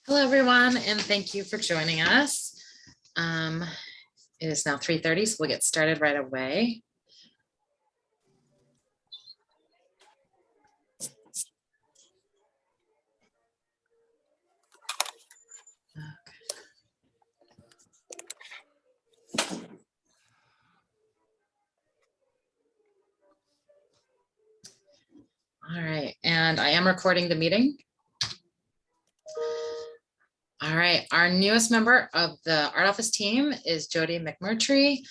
Hello, everyone, and thank you for joining us. It is now 3:30, so we'll get started right away. All right, and I am recording the meeting. All right, our newest member of the art office team is Jody McMurtry.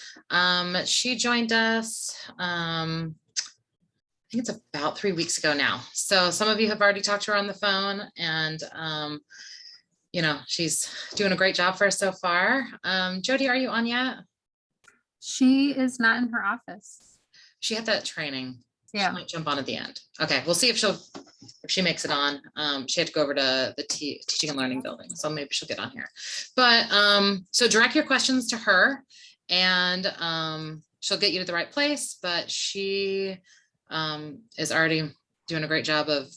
She joined us, I think it's about 3 weeks ago now. So some of you have already talked to her on the phone, and you know, she's doing a great job for us so far. Jody, are you on yet? She is not in her office. She had that training. Yeah. She might jump on at the end. Okay, we'll see if she makes it on. She had to go over to the teaching and learning building, so maybe she'll get on here. But so direct your questions to her, and she'll get you to the right place. But she is already doing a great job of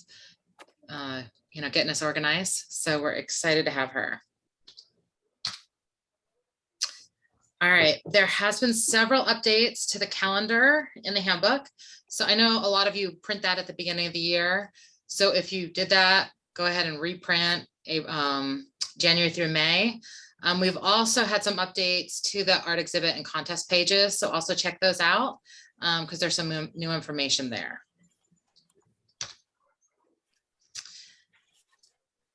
getting us organized. So we're excited to have her. All right, there has been several updates to the calendar in the handbook. So I know a lot of you print that at the beginning of the year. So if you did that, go ahead and reprint January through May. We've also had some updates to the art exhibit and contest pages. So also check those out because there's some new information there.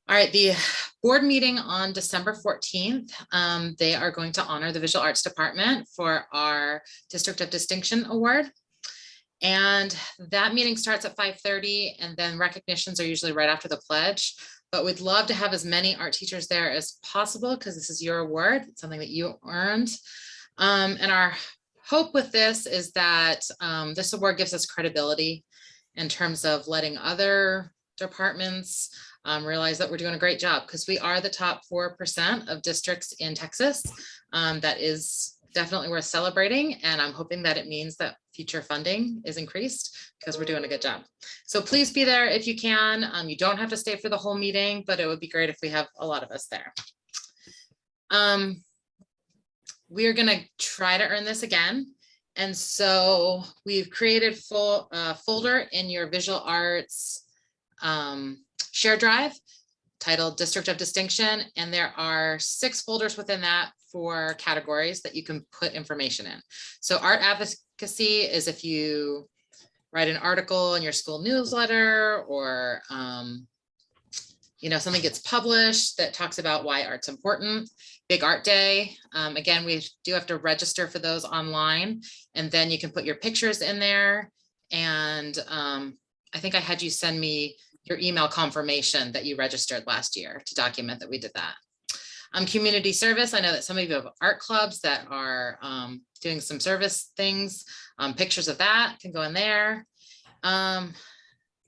All right, the board meeting on December 14th, they are going to honor the Visual Arts Department for our District of Distinction Award. And that meeting starts at 5:30, and then recognitions are usually right after the pledge. But we'd love to have as many art teachers there as possible because this is your award. It's something that you earned. And our hope with this is that this award gives us credibility in terms of letting other departments realize that we're doing a great job, because we are the top 4% of districts in Texas. That is definitely worth celebrating, and I'm hoping that it means that future funding is increased because we're doing a good job. So please be there if you can. You don't have to stay for the whole meeting, but it would be great if we have a lot of us there. We are going to try to earn this again. And so we've created full folder in your visual arts share drive titled District of Distinction. And there are 6 folders within that for categories that you can put information in. So art advocacy is if you write an article in your school newsletter, or something gets published that talks about why art's important. Big Art Day. Again, we do have to register for those online, and then you can put your pictures in there. And I think I had you send me your email confirmation that you registered last year to document that we did that. Community service. I know that some of you have art clubs that are doing some service things. Pictures of that can go in there.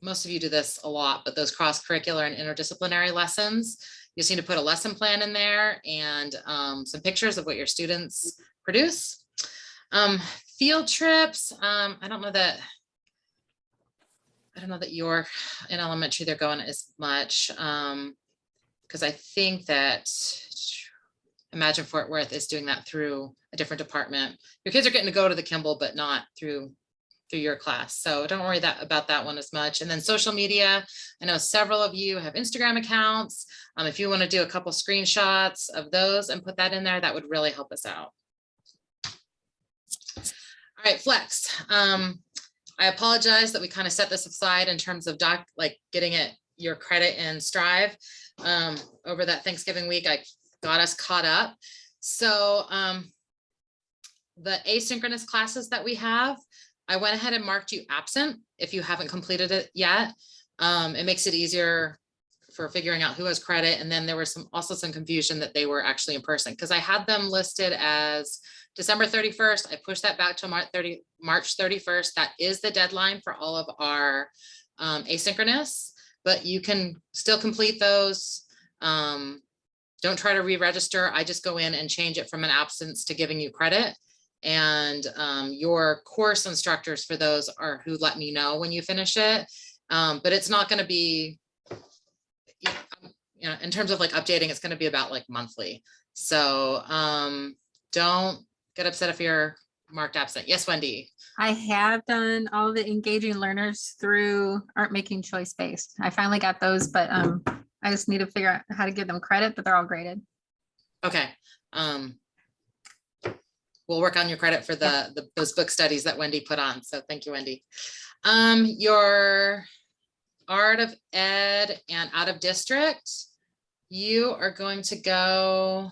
Most of you do this a lot, but those cross-curricular and interdisciplinary lessons, you just need to put a lesson plan in there and some pictures of what your students produce. Field trips. I don't know that you're in elementary, they're going as much, because I think that Imagine Fort Worth is doing that through a different department. Your kids are getting to go to the Kimball, but not through your class. So don't worry about that one as much. And then social media. I know several of you have Instagram accounts. If you want to do a couple screenshots of those and put that in there, that would really help us out. All right, Flex. I apologize that we kind of set this aside in terms of getting your credit in Strive. Over that Thanksgiving week, I got us caught up. So the asynchronous classes that we have, I went ahead and marked you absent if you haven't completed it yet. It makes it easier for figuring out who has credit. And then there was also some confusion that they were actually in person, because I had them listed as December 31st. I pushed that back to March 31st. That is the deadline for all of our asynchronous, but you can still complete those. Don't try to re-register. I just go in and change it from an absence to giving you credit. And your course instructors for those are who let me know when you finish it. But it's not going to be, you know, in terms of like updating, it's gonna be about like monthly. So don't get upset if you're marked absent. Yes, Wendy. I have done all the engaging learners through Art Making Choice Based. I finally got those, but I just need to figure out how to give them credit, but they're all graded. Okay. We'll work on your credit for those book studies that Wendy put on. So thank you, Wendy. Your Art of Ed and out of district, you are going to go.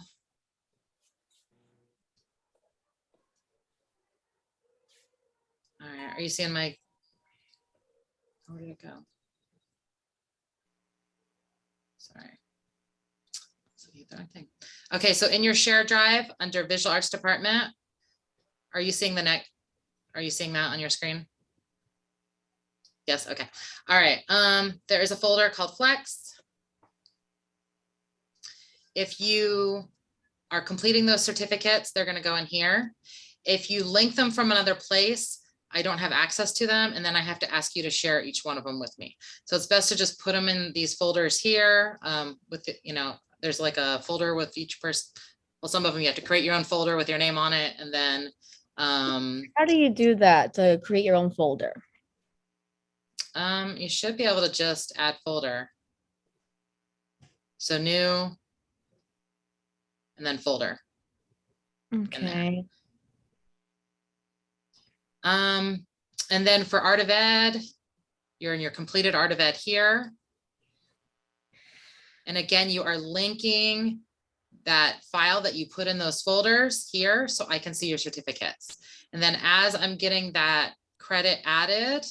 All right, are you seeing my, where did it go? Sorry. Okay, so in your shared drive under visual arts department, are you seeing the next? Are you seeing that on your screen? Yes, okay. All right, there is a folder called Flex. If you are completing those certificates, they're gonna go in here. If you link them from another place, I don't have access to them, and then I have to ask you to share each one of them with me. So it's best to just put them in these folders here with, you know, there's like a folder with each person. Well, some of them you have to create your own folder with your name on it. And then how do you do that to create your own folder? You should be able to just add folder. So new and then folder. Okay. And then for Art of Ed, you're in your completed Art of Ed here. And again, you are linking that file that you put in those folders here so I can see your certificates. And then as I'm getting that credit added,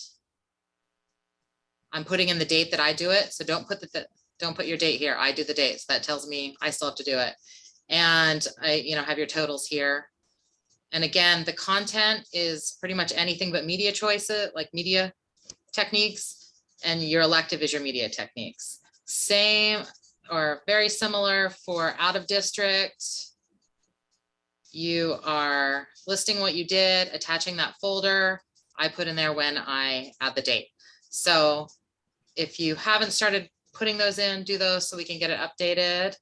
I'm putting in the date that I do it. So don't put your date here. I do the dates. That tells me I still have to do it. And I, you know, have your totals here. And again, the content is pretty much anything but media choices, like media techniques, and your elective is your media techniques. Same or very similar for out of district. You are listing what you did, attaching that folder. I put in there when I add the date. So if you haven't started putting those in, do those so we can get it updated.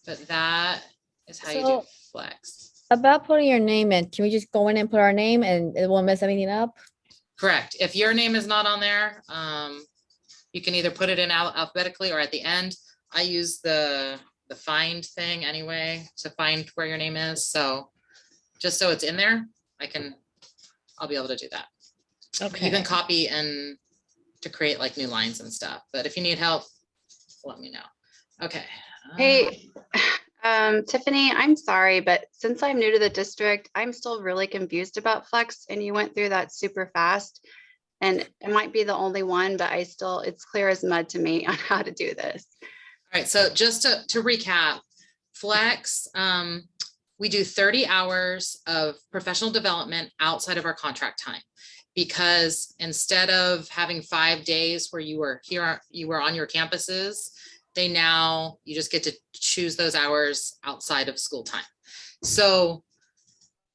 But that is how you do Flex. About putting your name in, can we just go in and put our name and it won't mess anything up? Correct. If your name is not on there, you can either put it in alphabetically or at the end. I use the find thing anyway to find where your name is. So just so it's in there, I'll be able to do that. Okay. You can copy and to create like new lines and stuff. But if you need help, let me know. Okay. Hey, Tiffany, I'm sorry, but since I'm new to the district, I'm still really confused about Flex, and you went through that super fast. And it might be the only one, but it's clear as mud to me on how to do this. All right, so just to recap, Flex, we do 30 hours of professional development outside of our contract time. Because instead of having 5 days where you were on your campuses, you just get to choose those hours outside of school time. So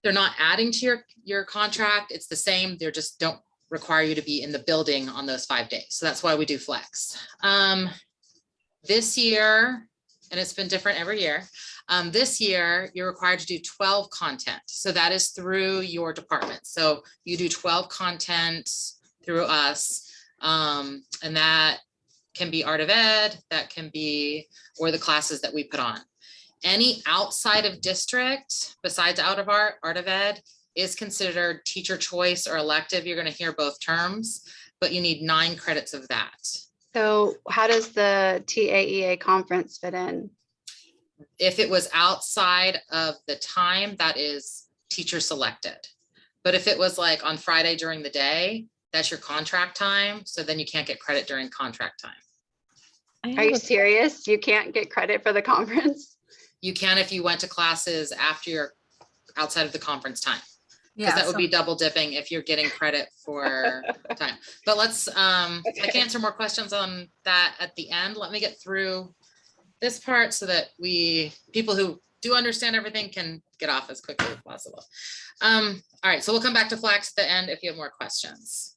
they're not adding to your contract. It's the same. They just don't require you to be in the building on those 5 days. So that's why we do Flex. This year, and it's been different every year, this year you're required to do 12 content. So that is through your department. So you do 12 content through us, and that can be Art of Ed, that can be, or the classes that we put on. Any outside of district, besides out of Art of Ed, is considered teacher choice or elective. You're going to hear both terms, but you need 9 credits of that. So how does the TAEA conference fit in? If it was outside of the time, that is teacher selected. But if it was like on Friday during the day, that's your contract time. So then you can't get credit during contract time. Are you serious? You can't get credit for the conference? You can if you went to classes after you're outside of the conference time. Because Yeah, that would be double dipping if you're getting credit for time. But let's, I can answer more questions on that at the end. Let me get through this part so that people who do understand everything can get off as quickly as possible. All right, so we'll come back to Flex at the end if you have more questions.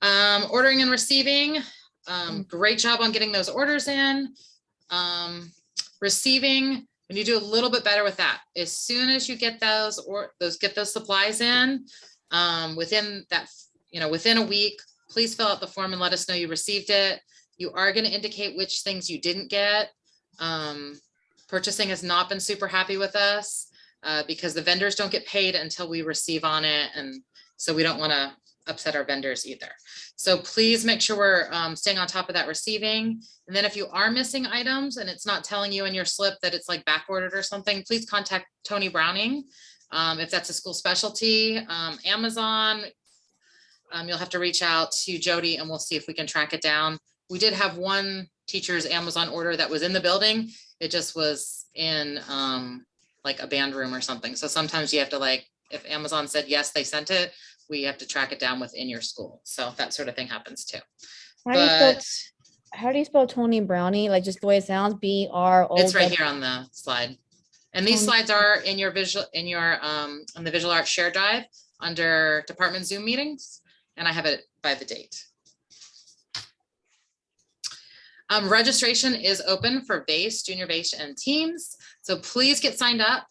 Ordering and receiving, great job on getting those orders in. Receiving, we need to do a little bit better with that. As soon as you get those get those supplies in, within that, within a week, please fill out the form and let us know you received it. You are going to indicate which things you didn't get. Purchasing has not been super happy with us because the vendors don't get paid until we receive on it. And so we don't want to upset our vendors either. So please make sure we're staying on top of that receiving. And then if you are missing items and it's not telling you in your slip that it's like back ordered or something, please contact Tony Browning. If that's a school specialty, Amazon, you'll have to reach out to Jody and we'll see if we can track it down. We did have one teacher's Amazon order that was in the building. It just was in like a band room or something. So sometimes you have to if Amazon said, yes, they sent it, we have to track it down within your school. So that sort of thing happens too. How do you spell Tony Brownie? Like just the way it sounds, B-R-O. It's right here on the slide. And these slides are in your on the visual arts share drive under department Zoom meetings. And I have it by the date. Registration is open for base, junior base, and teams. So please get signed up.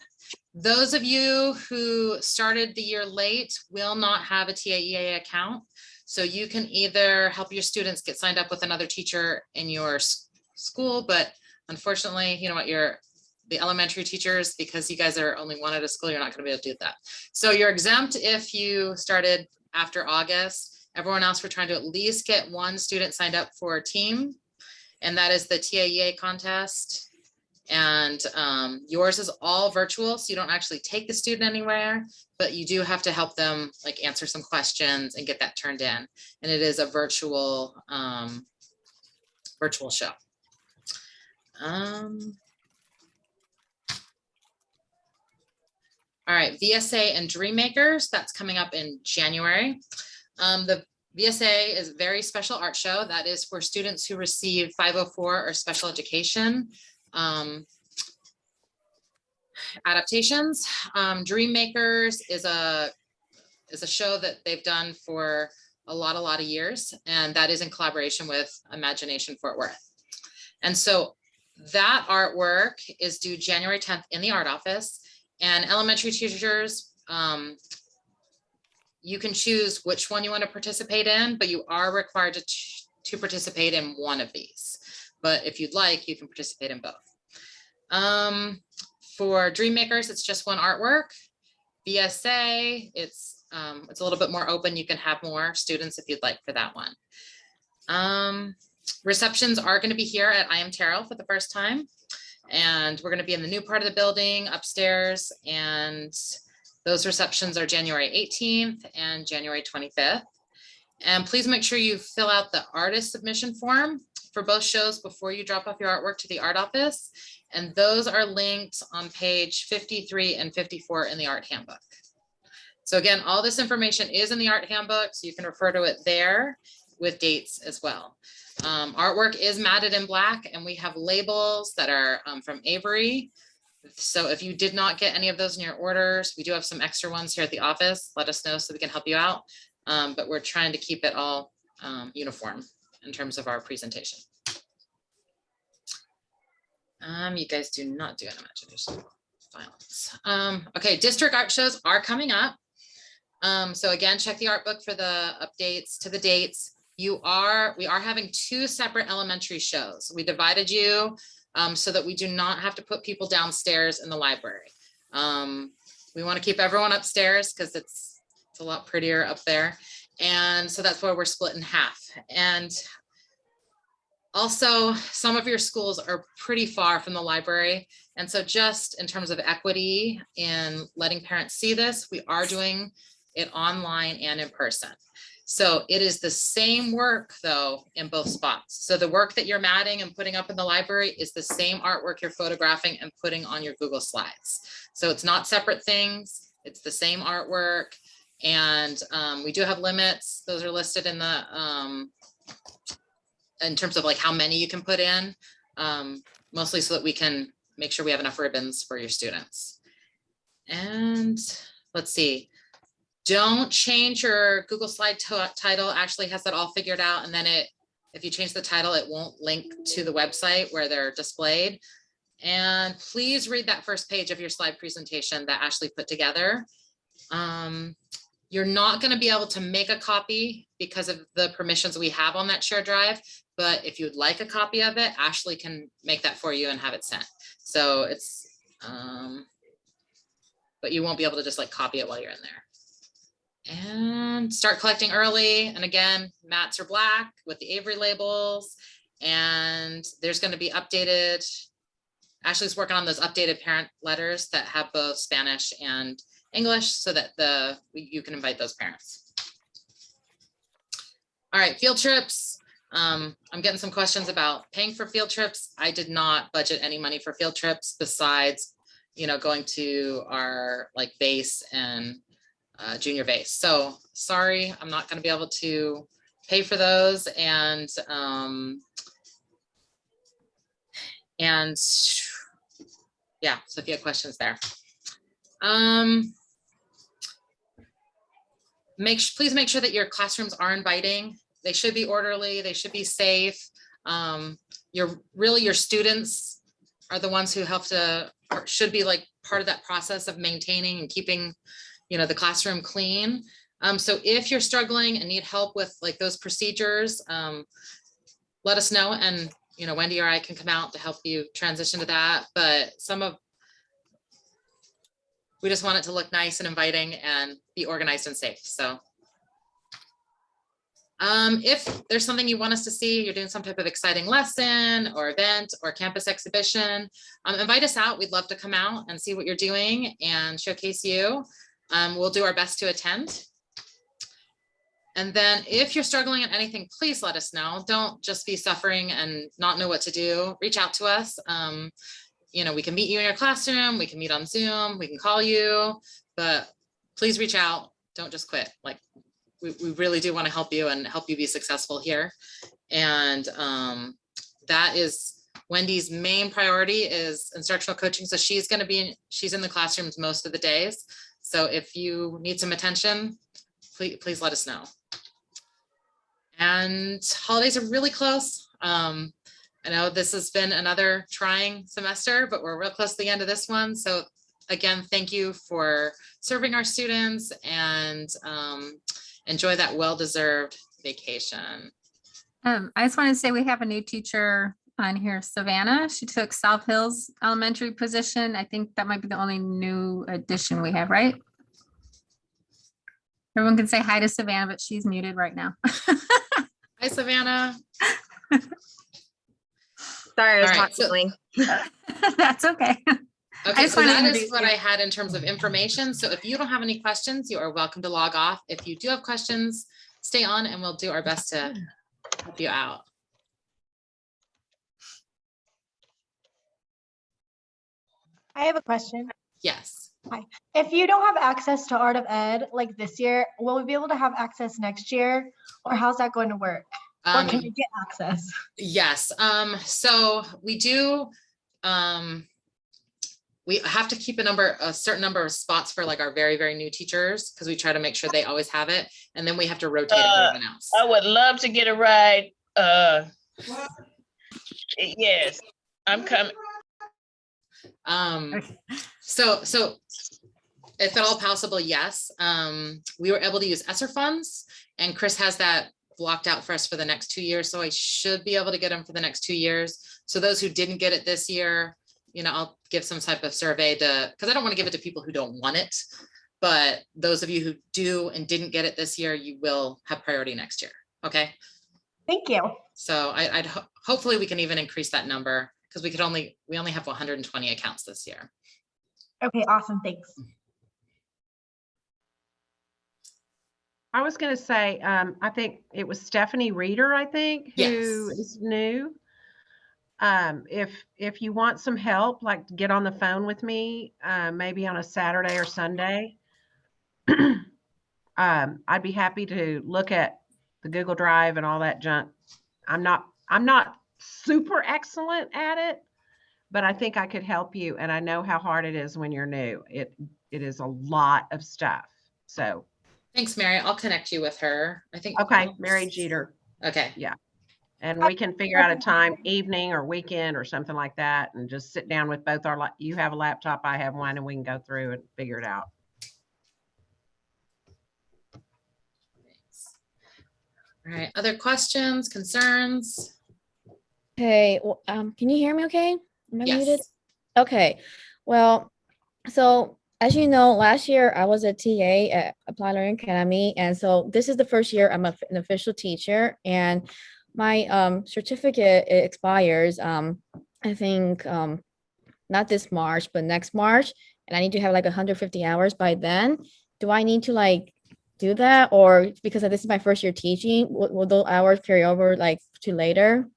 Those of you who started the year late will not have a TAEA account. So you can either help your students get signed up with another teacher in your school, but unfortunately, you know what, the elementary teachers, because you guys are only one at a school, you're not going to be able to do that. So you're exempt if you started after August. Everyone else, we're trying to at least get one student signed up for a team, and that is the TAEA contest. And yours is all virtual, so you don't actually take the student anywhere, but you do have to help them answer some questions and get that turned in. And it is a virtual show. All right, VSA and Dreammakers, that's coming up in January. The VSA is a very special art show that is for students who receive 504 or special education adaptations. Dreammakers is a show that they've done for a lot of years, and that is in collaboration with Imagination Fort Worth. And so that artwork is due January 10th in the art office, and elementary teachers, you can choose which one you want to participate in, but you are required to participate in one of these. But if you'd like, you can participate in both. For Dreammakers, it's just one artwork. BSA, it's a little bit more open. You can have more students if you'd like for that one. Receptions are going to be here at I Am Terrell for the first time. And we're going to be in the new part of the building upstairs. And those receptions are January 18th and January 25th. And please make sure you fill out the artist submission form for both shows before you drop off your artwork to the art office. And those are linked on page 53 and 54 in the art handbook. So again, all this information is in the art handbook, so you can refer to it there with dates as well. Artwork is matted in black, and we have labels that are from Avery. So if you did not get any of those in your orders, we do have some extra ones here at the office. Let us know so we can help you out. But we're trying to keep it all uniform in terms of our presentation. You guys do not do an imagination violence. Okay, district art shows are coming up. So again, check the art book for the updates to the dates. We are having two separate elementary shows. We divided you so that we do not have to put people downstairs in the library. We want to keep everyone upstairs because it's a lot prettier up there. And so that's why we're split in half. And also, some of your schools are pretty far from the library. And so just in terms of equity in letting parents see this, we are doing it online and in person. So it is the same work though in both spots. So the work that you're matting and putting up in the library is the same artwork you're photographing and putting on your Google Slides. So it's not separate things, it's the same artwork. And we do have limits. Those are listed in the, in terms of like how many you can put in, mostly so that we can make sure we have enough ribbons for your students. And let's see. Don't change your Google Slide title. Ashley has that all figured out, and then it If you change the title, it won't link to the website where they're displayed. And please read that first page of your slide presentation that Ashley put together. You're not going to be able to make a copy because of the permissions we have on that shared drive. But if you'd like a copy of it, Ashley can make that for you and have it sent. So it's, but you won't be able to just like copy it while you're in there. And start collecting early. And again, mats are black with the Avery labels. And there's going to be updated. Ashley's working on those updated parent letters that have both Spanish and English so that you can invite those parents. All right, field trips. I'm getting some questions about paying for field trips. I did not budget any money for field trips besides, going to our like base and junior base. So sorry, I'm not going to be able to pay for those. And yeah, so if you have questions there. Please make sure that your classrooms are inviting. They should be orderly, they should be safe. Your students are the ones who should be like part of that process of maintaining and keeping, the classroom clean. So if you're struggling and need help with like those procedures, let us know, and Wendy or I can come out to help you transition to that. But we just want it to look nice and inviting and be organized and safe. So if there's something you want us to see, you're doing some type of exciting lesson or event or campus exhibition, invite us out. We'd love to come out and see what you're doing and showcase you. We'll do our best to attend. And then if you're struggling at anything, please let us know. Don't just be suffering and not know what to do. Reach out to us. We can meet you in your classroom. We can meet on Zoom. We can call you, but please reach out. Don't just quit. Like we really do want to help you and help you be successful here. And that is Wendy's main priority is instructional coaching. So she's in the classrooms most of the days. So if you need some attention, please let us know. And holidays are really close. I know this has been another trying semester, but we're real close to the end of this one. So again, thank you for serving our students, and enjoy that well-deserved vacation. I just want to say we have a new teacher on here, Savannah. She took South Hills Elementary position. I think that might be the only new addition we have, right? Everyone can say hi to Savannah, but she's muted right now. Hi, Savannah. Sorry, I was All right, talking. That's okay. Okay, just so wanted to that is introduce what you. I had in terms of information. So if you don't have any questions, you are welcome to log off. If you do have questions, stay on and we'll do our best to help you out. I have a question. Yes. If you don't have access to Art of Ed like this year, will we be able to have access next year? Or how's that going to work? Or can we get access? Yes. So we do, we have to keep a certain number of spots for like our very, very new teachers, because we try to make sure they always have it. And then we have to rotate everyone else. I would love to get a ride. Yes, I'm coming. So if at all possible, yes. We were able to use ESSER funds, and Chris has that blocked out for us for the next 2 years. So I should be able to get them for the next 2 years. So those who didn't get it this year, I'll give some type of survey because I don't want to give it to people who don't want it. But those of you who do and didn't get it this year, you will have priority next year. Okay. Thank you. So hopefully we can even increase that number, because we only have 120 accounts this year. Okay, awesome. Thanks. I was going to say, I think it was Stephanie Reeder, who Yes. is new. If you want some help, like get on the phone with me, maybe on a Saturday or Sunday. I'd be happy to look at the Google Drive and all that junk. I'm not super excellent at it, but I think I could help you. And I know how hard it is when you're new. It is a lot of stuff. So. Thanks, Mary. I'll connect you with her. I think. Okay, Mary Jeter. Okay. Yeah. And we can figure out a time, evening or weekend or something like that, and just sit down with both our, you have a laptop, I have one, and we can go through and figure it out. All right, other questions, concerns? Okay, well, can you hear me okay? Am I muted? Yes. Okay, well, so as you know, last year I was a TA at Applied Learning Academy, and so this is the first year I'm an official teacher, and my certificate it expires I think not this March, but next March, and I need to have like 150 hours by then. Do I need to like do that, or because this is my first year teaching, will those hours carry over like to later?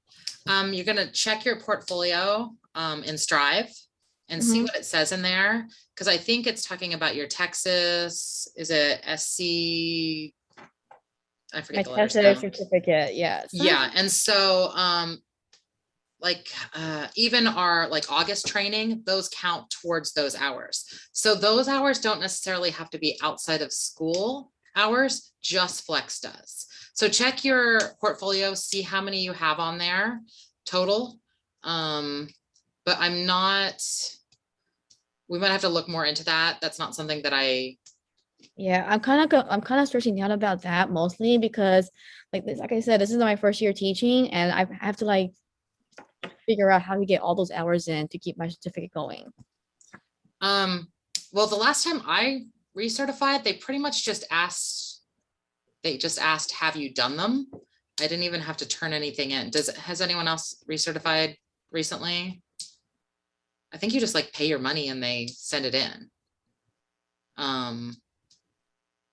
You're gonna check your portfolio in Strive and see Mhm. what it says in there, because I think it's talking about your Texas, is it SC? I My forget the letters Texas now. certificate, yes. Yeah, and so like even our like August training, those count towards those hours. So those hours don't necessarily have to be outside of school hours, just Flex does. So check your portfolio, see how many you have on there total. But I'm not, we might have to look more into that. That's not something that Yeah, I'm kind of stressing out about that mostly because like I said, this is my first year teaching, and I have to like figure out how to get all those hours in to keep my certificate going. well, the last time I recertified, they pretty much just asked, have you done them? I didn't even have to turn anything in. Has anyone else recertified recently? I think you just like pay your money and they send it in.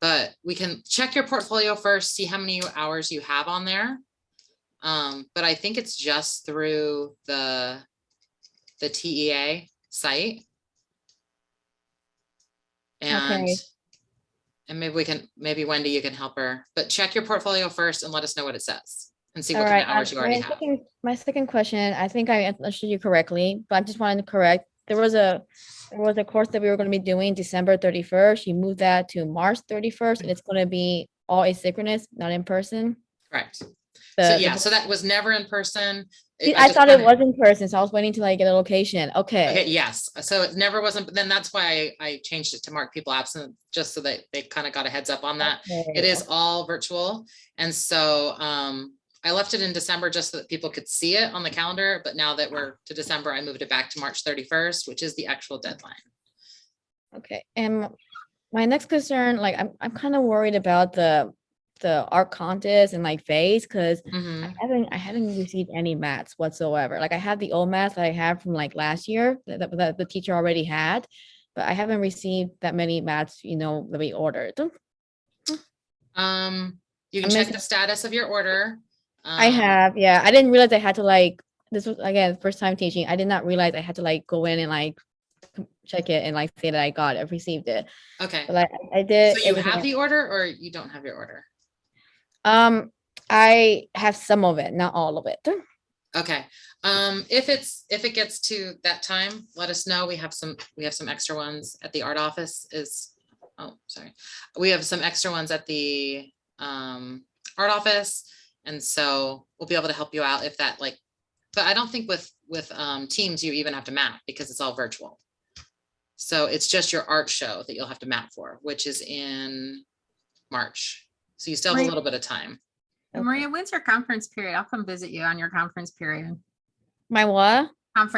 But we can check your portfolio first, see how many hours you have on there. But I think it's just through the TEA site. And Okay. and maybe Wendy, you can help her, but check your portfolio first and let us know what it says and see All what kind right. of hours you already have. My second question, I think I understood you correctly, but I just wanted to correct. There was a course that we were going to be doing December 31st. You moved that to March 31st, and it's going to be all asynchronous, not in person. Correct. So The- yeah, so that was never in person. I just thought it kinda- was in person, so I was waiting to like get a location. Okay, Okay. yes, so it never wasn't, but then that's why I changed it to mark people absent, just so that they kind of got a heads up on that. It Okay, is all virtual, and so I left it in December just so that people could see it on the calendar, but now that we're to December, I moved it back to March 31st, which is the actual deadline. Okay. And my next concern, like I'm kind of worried about the art contest and like phase because Mhm. I haven't received any mats whatsoever. Like I have the old mats that I have from like last year that the teacher already had, but I haven't received that many mats, that we ordered. You can I'm check missing- the status of your order. I have, yeah. I didn't realize I had to like, this was again, first time teaching. I did not realize I had to like go in and like check it and like say that I received it. Okay, But I did. so you everything have else. the order or you don't have your order? I have some of it, not all of it. Okay, if it gets to that time, let us know. We have some extra ones at the art office we have some extra ones at the art office. And so we'll be able to help you out if that but I don't think with Teams, you even have to map because it's all virtual. So it's just your art show that you'll have to map for, which is in March. So you still have a Maria- little bit of time. Maria, when's your conference period? I'll come visit you on your conference period. My what? Conference